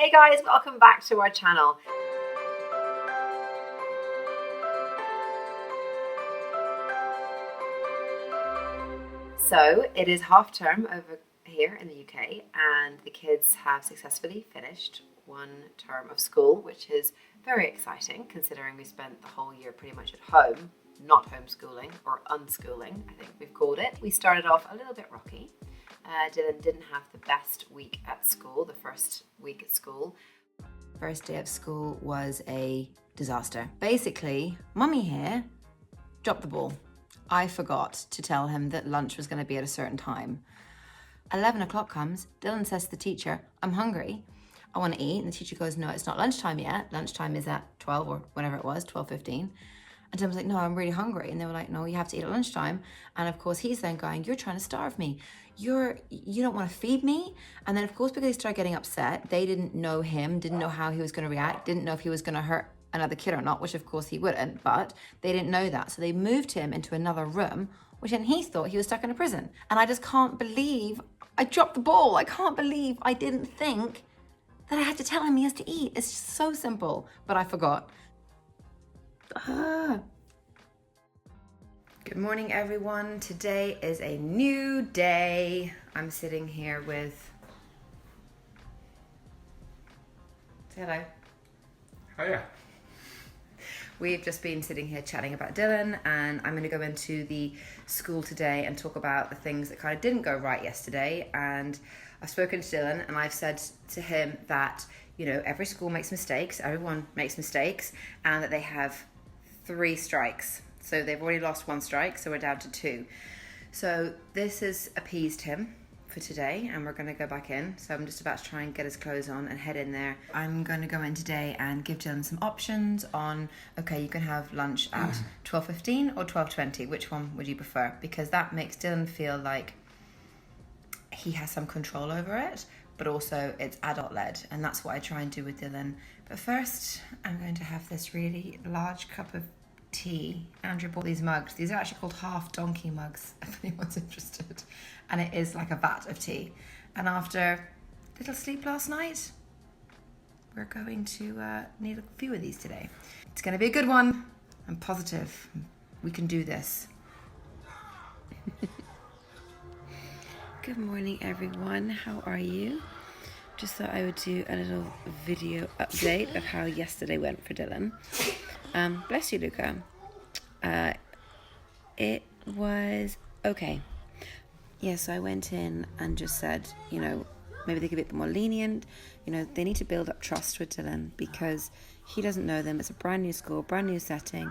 Hey guys, welcome back to our channel. So it is half term over here in the UK and the kids have successfully finished one term of school, which is very exciting considering we spent the whole year pretty much at home, not homeschooling or unschooling, I think we've called it. We started off a little bit rocky. Dylan didn't have the best week at school, the first week at school. First day of school was a disaster. Basically, mummy here dropped the ball. I forgot to tell him that lunch was going to be at a certain time. 11 o'clock comes, Dylan says to the teacher, I'm hungry, I want to eat. And the teacher goes, no, it's not lunchtime yet. Lunchtime is at 12 or whenever it was, 12:15. And Dylan was like, no, I'm really hungry. And they were like, no, you have to eat at lunchtime. And of course, he's then going, you're trying to starve me. You don't want to feed me. And then of course, because they started getting upset, they didn't know him, didn't know how he was going to react, didn't know if he was going to hurt another kid or not, which of course he wouldn't, but they didn't know that. So they moved him into another room, which then he thought he was stuck in a prison. And I just can't believe I dropped the ball. I can't believe I didn't think that I had to tell him he has to eat. It's just so simple, but I forgot. Good morning, everyone. Today is a new day. I'm sitting here with... Say hello. Hiya. We've just been sitting here chatting about Dylan, and I'm going to go into the school today and talk about the things that kind of didn't go right yesterday. And I've spoken to Dylan and I've said to him that, you know, every school makes mistakes, everyone makes mistakes, and that they have 3 strikes. So they've already lost 1 strike, so we're down to 2. So this has appeased him for today, and we're going to go back in. So I'm just about to try and get his clothes on and head in there. I'm going to go in today and give Dylan some options on, okay, you can have lunch at 12:15 or 12:20. Which one would you prefer? Because that makes Dylan feel like he has some control over it, but also it's adult-led, and that's what I try and do with Dylan. But first, I'm going to have this really large cup of tea. Andrew bought these mugs. These are actually called half donkey mugs, if anyone's interested. And it is like a vat of tea. And after little sleep last night, we're going to need a few of these today. It's going to be a good one. I'm positive we can do this. Good morning, everyone. How are you? Just thought I would do a little video update of how yesterday went for Dylan. Bless you, Luca. It was okay. Yeah, so I went in and just said, you know, maybe they could be a bit more lenient. You know, they need to build up trust with Dylan because he doesn't know them. It's a brand new school, brand new setting.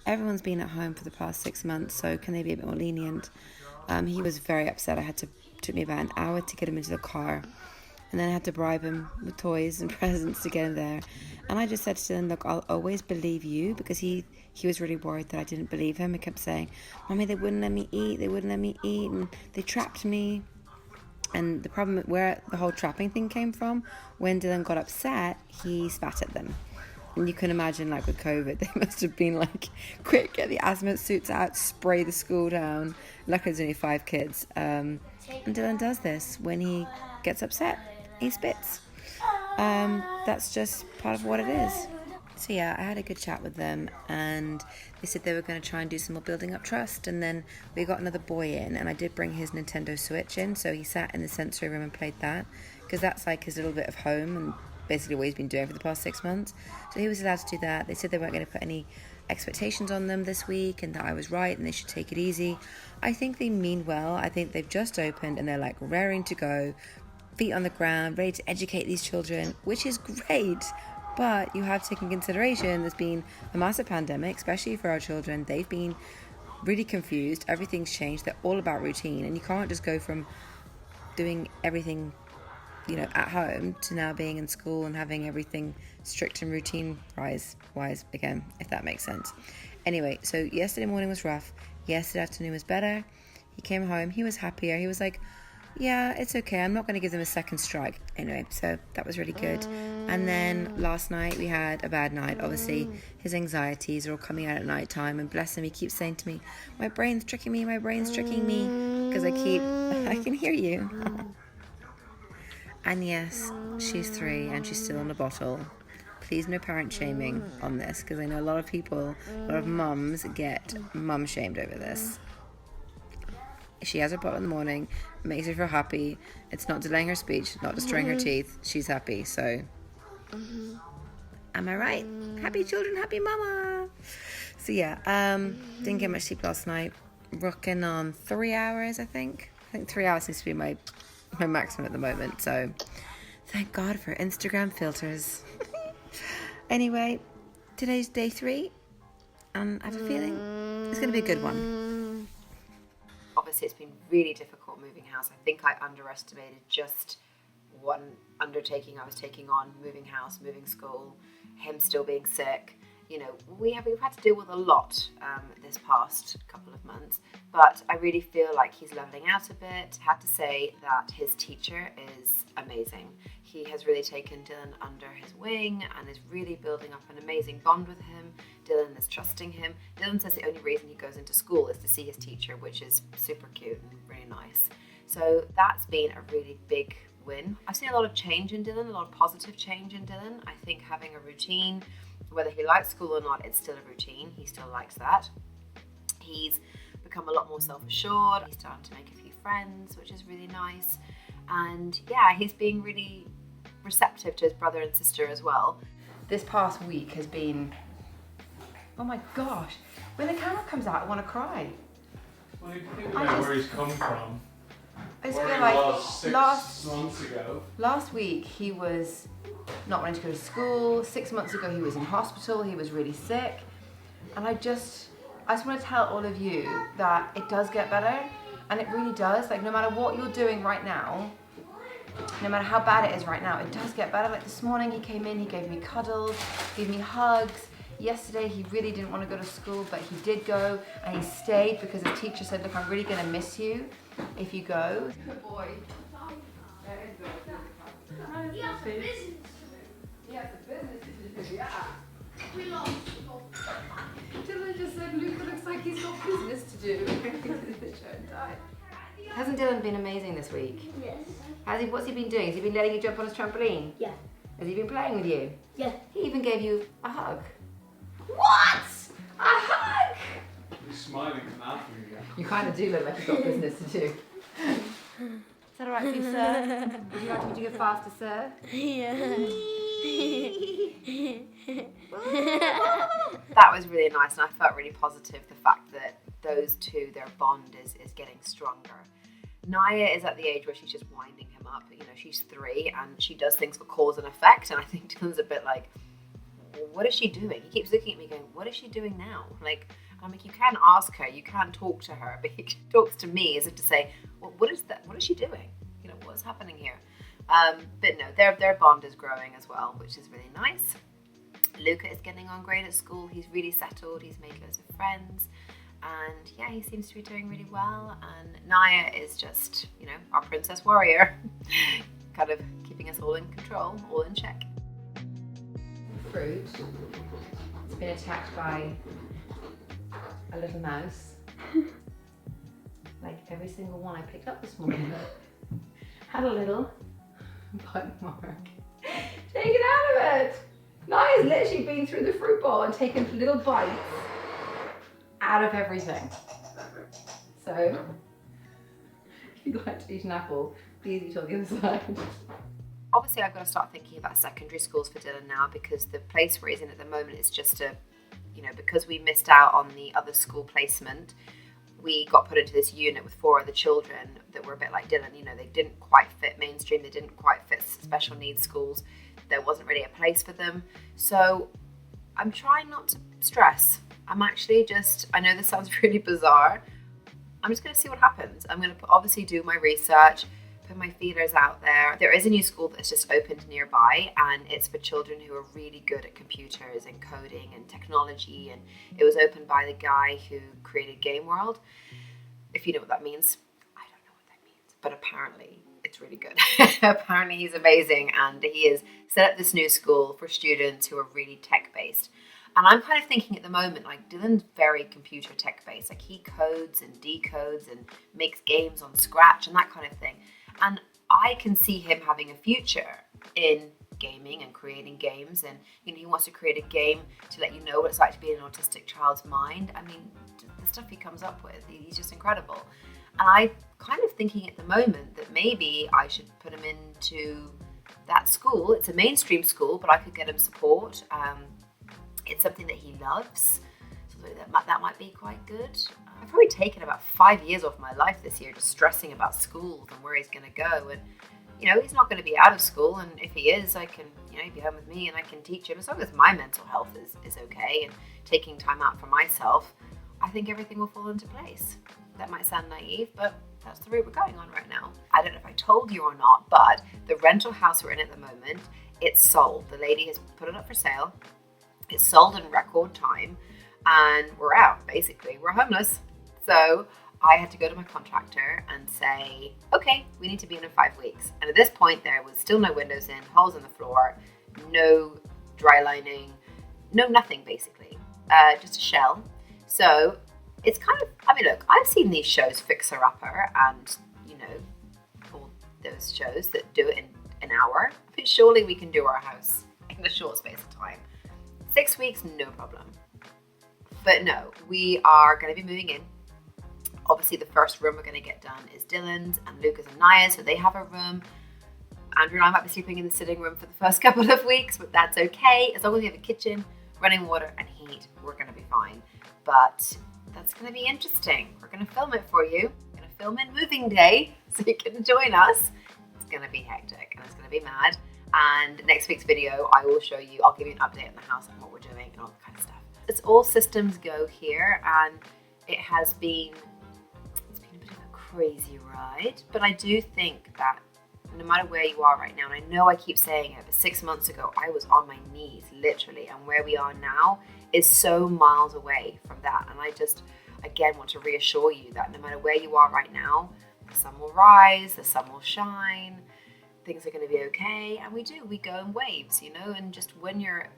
Everyone's been at home for the past 6 months, so can they be a bit more lenient? He was very upset. Took me about an hour to get him into the car. And then I had to bribe him with toys and presents to get him there. And I just said to him, look, I'll always believe you, because he was really worried that I didn't believe him. He kept saying, Mommy, they wouldn't let me eat, and they trapped me. And the problem where the whole trapping thing came from, when Dylan got upset, he spat at them. And you can imagine, like with COVID, they must have been like, quick, get the hazmat suits out, spray the school down. Luckily, there's only 5 kids. And Dylan does this when he gets upset. He spits. That's just part of what it is. So yeah, I had a good chat with them, and they said they were going to try and do some more building up trust. And then we got another boy in, and I did bring his Nintendo Switch in, so he sat in the sensory room and played that, because that's like his little bit of home and basically what he's been doing for the past 6 months. So he was allowed to do that. They said they weren't going to put any expectations on them this week, and that I was right and they should take it easy. I think they mean well. I think they've just opened and they're like raring to go, feet on the ground, ready to educate these children, which is great. But you have to take in consideration there's been a massive pandemic, especially for our children. They've been really confused. Everything's changed. They're all about routine, and you can't just go from doing everything, you know, at home to now being in school and having everything strict and routine wise again, if that makes sense. Anyway, so yesterday morning was rough. Yesterday afternoon was better. He came home. He was happier. He was like, yeah, it's okay. I'm not going to give them a second strike. Anyway, so that was really good. And then last night we had a bad night. Obviously, his anxieties are all coming out at night time. And bless him, he keeps saying to me, my brain's tricking me. Because I can hear you. And yes, she's 3 and she's still on a bottle. Please no parent shaming on this, because I know a lot of people, a lot of mums get mum shamed over this. She has her bottle in the morning, makes her feel happy. It's not delaying her speech, not destroying her teeth. She's happy, so... Am I right? Happy children, happy mama. So yeah, didn't get much sleep last night. Rocking on 3 hours, I think. I think 3 hours seems to be my maximum at the moment. So thank God for Instagram filters. Anyway, today's day 3, and I have a feeling it's going to be a good one. Obviously, it's been really difficult moving house. I think I underestimated just one undertaking I was taking on, moving house, moving school, him still being sick. You know, we've had to deal with a lot this past couple of months, but I really feel like he's leveling out a bit. I have to say that his teacher is amazing. He has really taken Dylan under his wing and is really building up an amazing bond with him. Dylan is trusting him. Dylan says the only reason he goes into school is to see his teacher, which is super cute and really nice. So that's been a really big win. I've seen a lot of change in Dylan, a lot of positive change in Dylan. I think having a routine, whether he likes school or not, it's still a routine. He still likes that. He's become a lot more self-assured. He's starting to make a few friends, which is really nice. And yeah, he's being really receptive to his brother and sister as well. This past week has been, oh my gosh, when the camera comes out I want to cry. Well, you think about where he's come from. I just where feel he like was 6 months ago. Last week he was not wanting to go to school. 6 months ago he was in hospital, he was really sick. And I just want to tell all of you that it does get better, and it really does. Like, no matter what you're doing right now, no matter how bad it is right now, it does get better. Like this morning he came in, he gave me cuddles, gave me hugs. Yesterday he really didn't want to go to school, but he did go, and he stayed because his teacher said, look, I'm really going to miss you if you go. Good boy. He has a business to do. He has a business to do, yeah. We lost. Dylan just said, Luca looks like he's got business to do. Hasn't Dylan been amazing this week? Yes. What's he been doing? Has he been letting you jump on his trampoline? Yeah. Has he been playing with you? Yeah. He even gave you a hug. What? A hug? He's smiling and laughing again. You kind of do look like you've got business to do. Is that alright for you, sir? Would you like me to go faster, sir? Yeah. That was really nice, and I felt really positive, the fact that those two, their bond is getting stronger. Naya is at the age where she's just winding him up. You know, she's 3 and she does things for cause and effect, and I think Dylan's a bit like, what is she doing? He keeps looking at me going, what is she doing now? Like, I'm like, you can ask her, you can talk to her, but he talks to me as if to say, well, what is she doing? You know, what's happening here? But no, their bond is growing as well, which is really nice. Luca is getting on great at school. He's really settled. He's made loads of friends. And yeah, he seems to be doing really well. And Naya is just, you know, our princess warrior, kind of keeping us all in control, all in check. Fruit. It's been attacked by a little mouse. Like every single one I picked up this morning. Had a little bite mark. Take it out of it! Naya's literally been through the fruit bowl and taken little bites out of everything. So, if you'd like to eat an apple, please eat on the other side. Obviously, I've got to start thinking about secondary schools for Dylan now, because the place where he's in at the moment is just because we missed out on the other school placement, we got put into this unit with 4 other children that were a bit like Dylan. You know, they didn't quite fit mainstream, they didn't quite fit special needs schools. There wasn't really a place for them. So I'm trying not to stress. I'm actually I know this sounds really bizarre. I'm just going to see what happens. I'm going to obviously do my research, put my feelers out there. There is a new school that's just opened nearby, and it's for children who are really good at computers and coding and technology. And it was opened by the guy who created Game World. If you know what that means, I don't know what that means, but apparently it's really good. Apparently he's amazing, and he has set up this new school for students who are really tech-based. And I'm kind of thinking at the moment, like, Dylan's very computer tech-based. Like, he codes and decodes and makes games on Scratch and that kind of thing. And I can see him having a future in gaming and creating games, and he wants to create a game to let you know what it's like to be in an autistic child's mind. I mean, the stuff he comes up with, he's just incredible. And I'm kind of thinking at the moment that maybe I should put him into that school. It's a mainstream school, but I could get him support. It's something that he loves, so that might be quite good. I've probably taken about 5 years off my life this year just stressing about schools and where he's going to go. And he's not going to be out of school, and if he is, I can, he'd be home with me and I can teach him. As long as my mental health is okay and taking time out for myself, I think everything will fall into place. That might sound naive, but that's the route we're going on right now. I don't know if I told you or not, but the rental house we're in at the moment, it's sold. The lady has put it up for sale. It's sold in record time, and we're out, basically. We're homeless. So I had to go to my contractor and say, okay, we need to be in 5 weeks. And at this point, there was still no windows in, holes in the floor, no dry lining, no nothing, basically, just a shell. So it's kind of, look, I've seen these shows, Fixer Upper, and, all those shows that do it in an hour. Surely we can do our house in a short space of time. 6 weeks, no problem. But no, we are going to be moving in. Obviously, the first room we're going to get done is Dylan's and Lucas and Naya's, so they have a room. Andrew and I might be sleeping in the sitting room for the first couple of weeks, but that's okay. As long as we have a kitchen, running water and heat, we're going to be fine. But that's going to be interesting. We're going to film it for you. We're going to film in moving day so you can join us. It's going to be hectic and it's going to be mad. And next week's video, I will show you, I'll give you an update on the house and what we're doing and all that kind of stuff. It's all systems go here, and it's been a bit of a crazy ride, but I do think that no matter where you are right now, and I know I keep saying it, but 6 months ago, I was on my knees, literally, and where we are now is so miles away from that. And I just, again, want to reassure you that no matter where you are right now, the sun will rise, the sun will shine, things are going to be okay. And we go in waves, and just when you're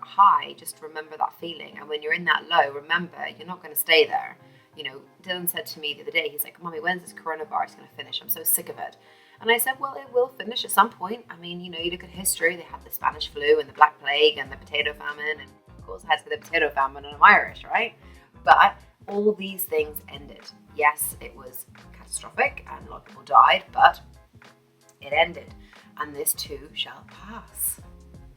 high, just remember that feeling. And when you're in that low, remember, you're not going to stay there. Dylan said to me the other day, he's like, Mommy, when's this coronavirus going to finish? I'm so sick of it. And I said, well, it will finish at some point. You look at history, they had the Spanish flu and the Black Plague and the potato famine. And of course, I had to say the potato famine, and I'm Irish, right? But all these things ended. Yes, it was catastrophic and a lot of people died, but it ended. And this too shall pass.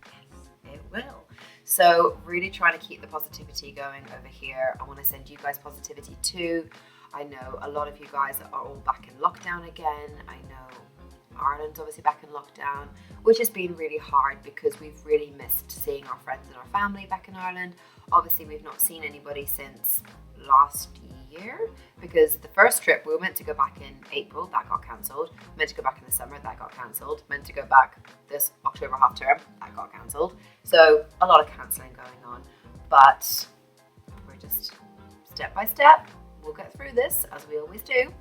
Yes, it will. So really trying to keep the positivity going over here. I want to send you guys positivity too. I know a lot of you guys are all back in lockdown again. I know Ireland's obviously back in lockdown, which has been really hard because we've really missed seeing our friends and our family back in Ireland. Obviously, we've not seen anybody since last year because the first trip we were meant to go back in April, that got cancelled. Meant to go back in the summer, that got cancelled. Meant to go back this October half term, that got cancelled. So a lot of cancelling going on, but we're just step by step. We'll get through this as we always do.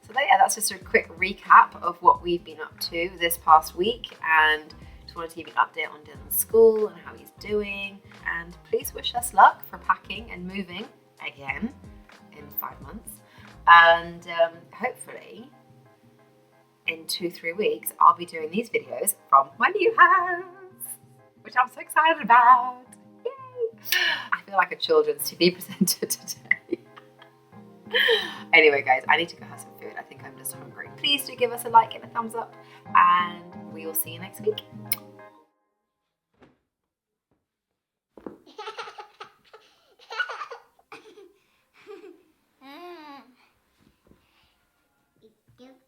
So that's just a quick recap of what we've been up to this past week, and just wanted to give you an update on Dylan's school and how he's doing. And please wish us luck for packing and moving again in 5 months. And hopefully in 2-3 weeks, I'll be doing these videos from my new house, which I'm so excited about. Yay! I feel like a children's TV presenter today. Anyway, guys, I need to go have some food. I think I'm just hungry. Please do give us a like and a thumbs up, and we will see you next week.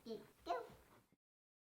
It's